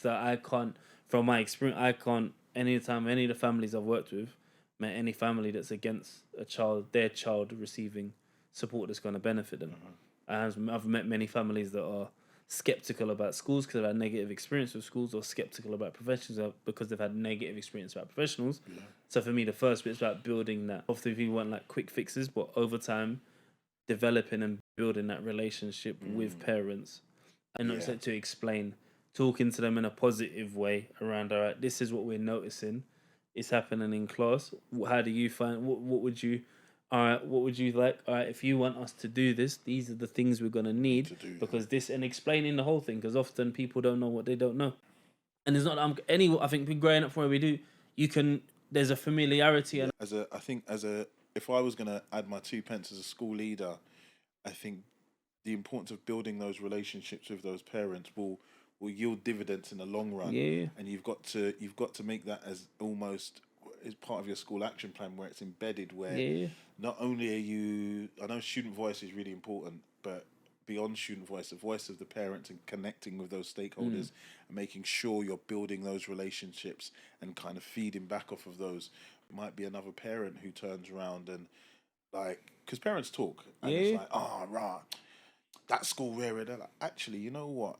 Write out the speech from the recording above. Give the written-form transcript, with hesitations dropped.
that I can't, from my experience, I can't, anytime any of the families I've worked with, met any family that's against their child receiving support that's going to benefit them. I've met many families that are skeptical about schools because they've had negative experience with schools, or skeptical about professionals because they've had negative experience about professionals. So for me, the first bit is about building that. Often people want like quick fixes, but over time, developing and building that relationship with parents, and not just to explain, talking to them in a positive way around, all right, this is what we're noticing is happening in class. How do you find, what would you, all right, what would you like? All right, if you want us to do this, these are the things we're going to need because this, and explaining the whole thing, because often people don't know what they don't know. And it's not, I think growing up from where we do, there's a familiarity. And if I was going to add my 2 pence as a school leader, I think the importance of building those relationships with those parents will yield dividends in the long run. And you've got to make that as almost as part of your school action plan, where it's embedded, where not only are you, I know student voice is really important, but beyond student voice, the voice of the parents and connecting with those stakeholders and making sure you're building those relationships and kind of feeding back off of those. It might be another parent who turns around and, like, because parents talk and it's like, oh, right, that school where they're like, actually, you know what?